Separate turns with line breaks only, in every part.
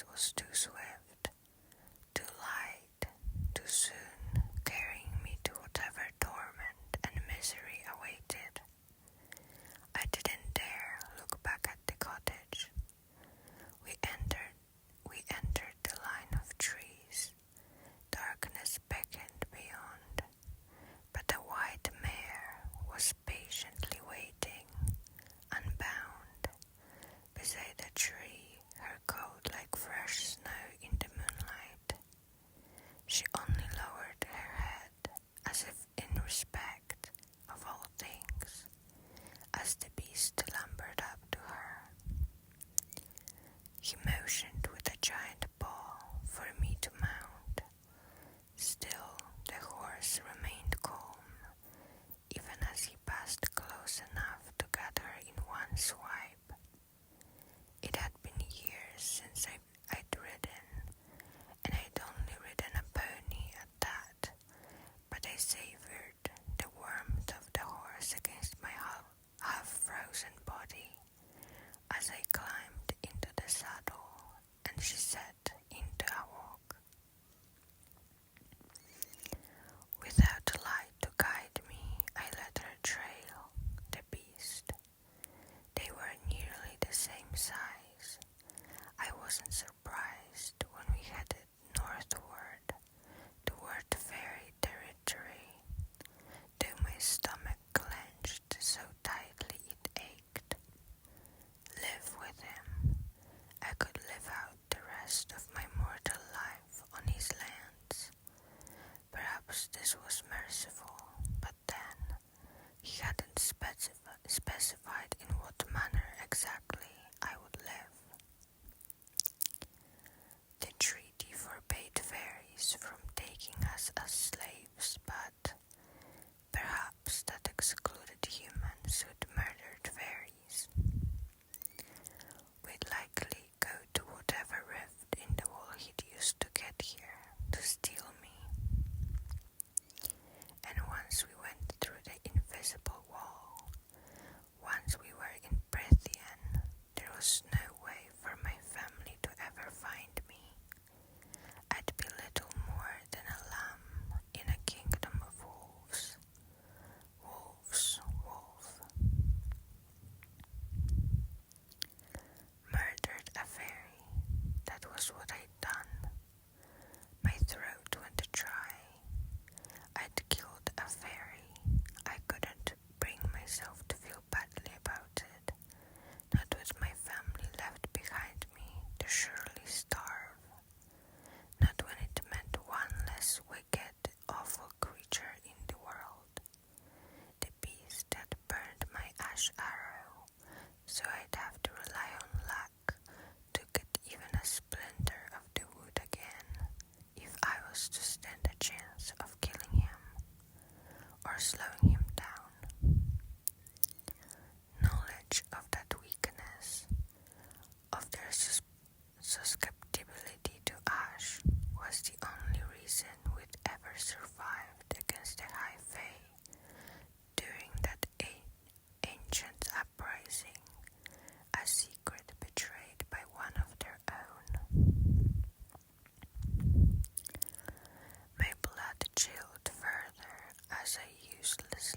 pace was too swift, too light, too soon, carrying me to whatever torment and misery awaited. I didn't dare look back at the cottage. We entered the line of trees. Darkness beckoned beyond, but the white mare was patiently waiting, unbound, beside a tree, her coat like fresh snow in the moonlight. She only lowered her head, as if in respect of all things, as the beast lumbered up to her. He motioned with a giant paw for me to mount. Still, the horse remained calm, even as he passed close enough to get her in one swipe. It had been years since I'd ridden, and I'd only ridden a pony at that, but I savored the warmth of the horse against my half-frozen body as I climbed into the saddle and she set into a walk. Without a light to guide me, I let her trail the beast. They were nearly the same size. I wasn't surprised when we headed northward, toward fairy territory, though my stomach clenched so tightly it ached. Live with him. I could live out the rest of my mortal life on his lands. Perhaps this was merciful, but then he hadn't specified in what manner exactly I would live. The treaty forbade fairies from taking us as slaves, but perhaps that excluded humans who'd murdered fairies. We'd likely go to whatever rift in the wall he'd used to get here to steal me. And once we went through the invisible wall, once we were in Prithian, there was no way for my family to ever find me. I'd be little more than a lamb in a kingdom of wolves. Wolves, wolf. Murdered a fairy. That was what I'd done. My throat went dry. I'd killed a fairy. I couldn't bring myself to feel badly about it, not with my family left behind me to surely starve, not when it meant one less wicked, awful creature in the world. The beast had burned my ash arrow, so I'd have to rely on luck to get even a splinter of the wood again, if I was to stand a chance of killing him or slowing him down. Knowledge of that weakness, of their susceptibility to ash, was the only reason we'd ever survived against the High Fae during that ancient uprising, a secret betrayed by one of their own. My blood chilled further as I uselessly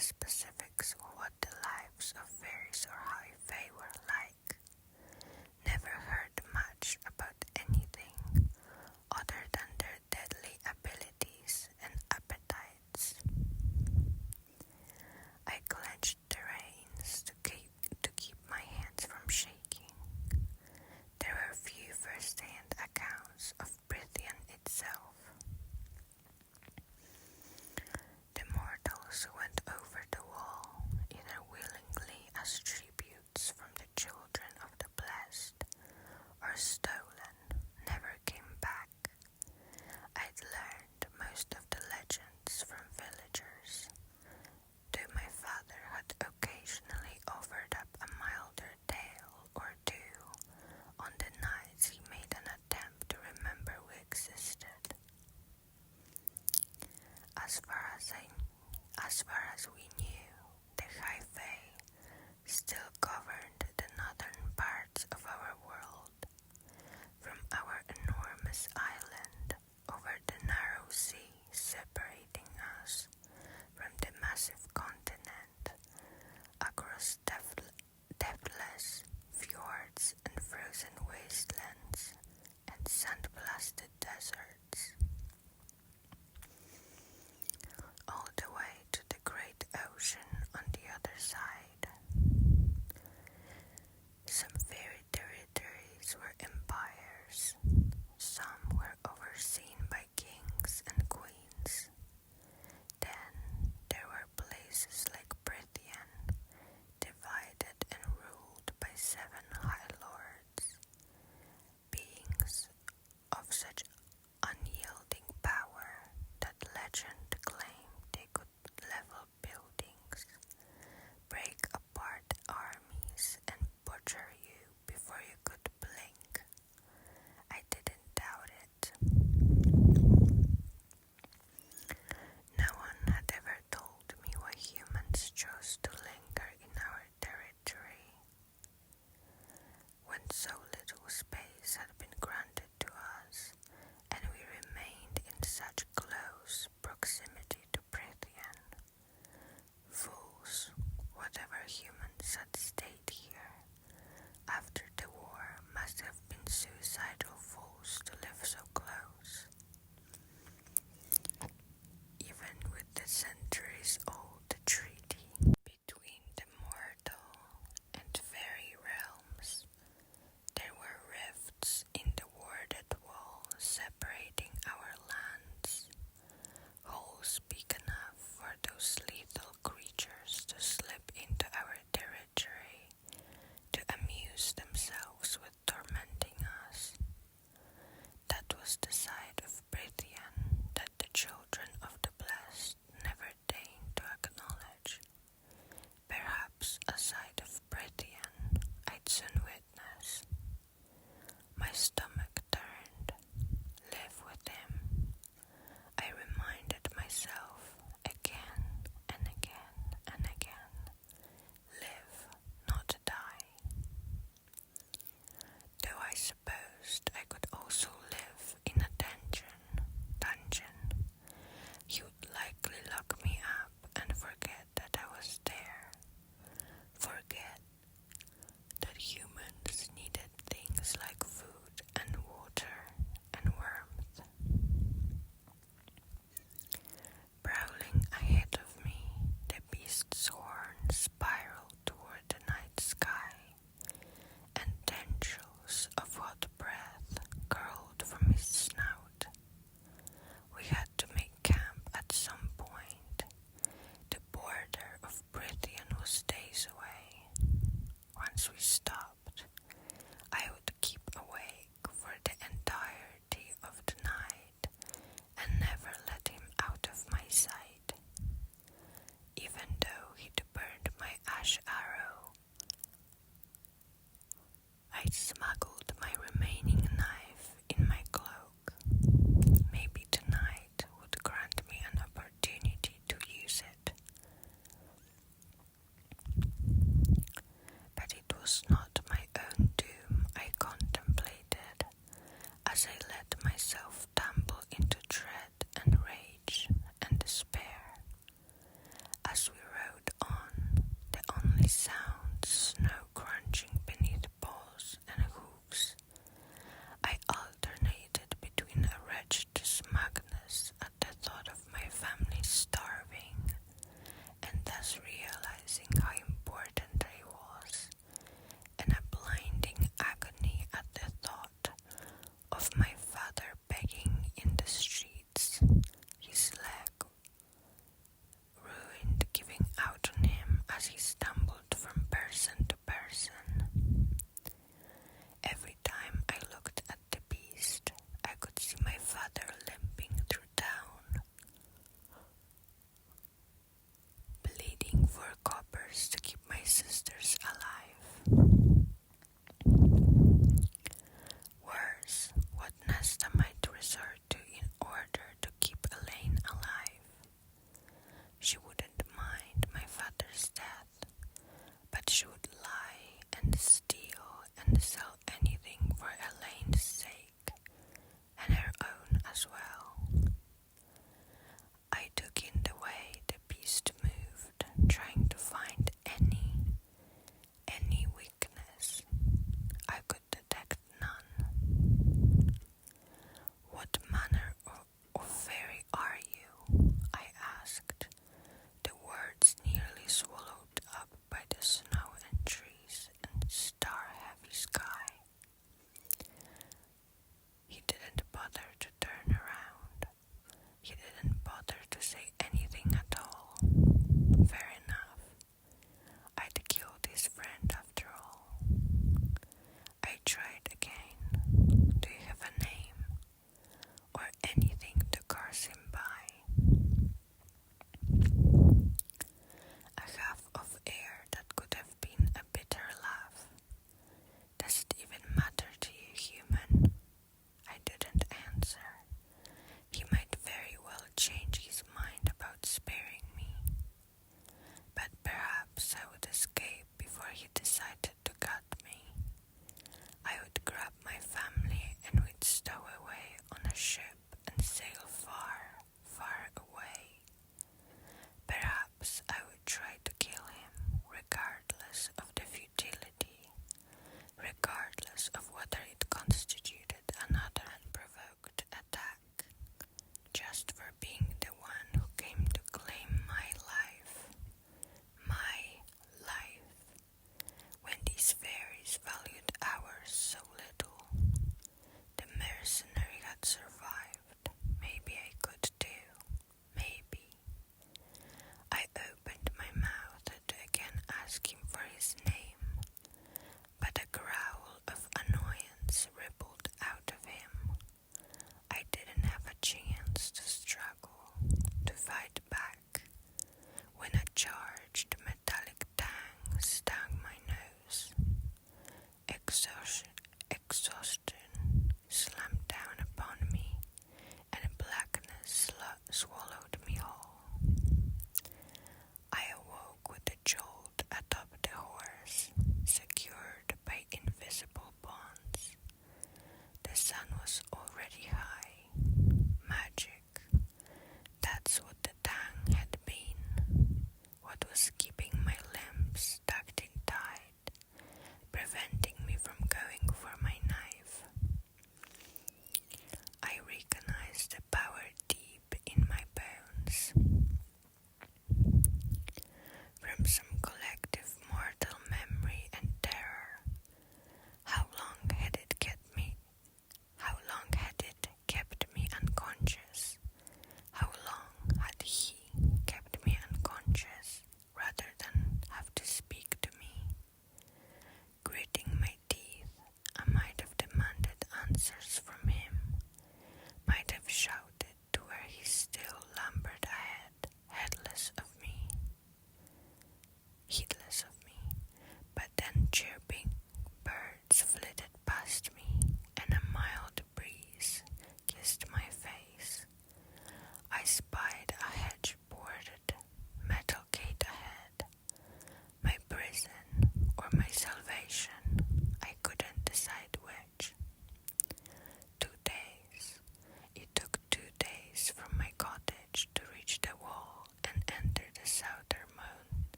the specifics of what the lives of fairies or high fae were like. Never heard much about anything other than their deadly abilities and appetites. I clenched the reins to keep my hands from shaking. There were few first-hand accounts of Prythian itself. The mortals who went over the wall, either willingly as tributes from the children of the blessed, or stolen, never came back. I'd learned most of the legends from villagers, though my father had occasionally offered up a milder tale or two on the nights he made an attempt to remember we existed. As far as we knew, the High Fae still governed the northern parts of our world. From our enormous island over the narrow sea separating us from the massive continent, across depthless fjords and frozen wastelands and sand-blasted deserts, all the way to the great ocean on the other side. Some fairy territories were empires, some were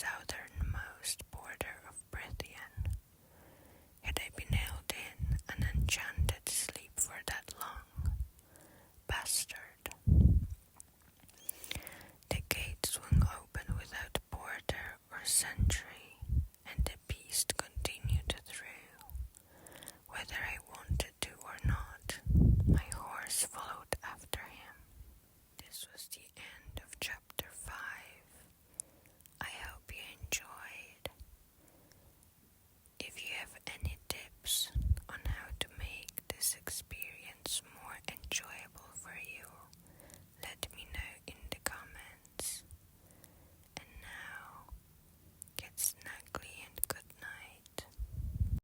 southernmost border of Brithian. Had I been held in an enchanted sleep for that long? Bastard. The gate swung open without porter or sentry.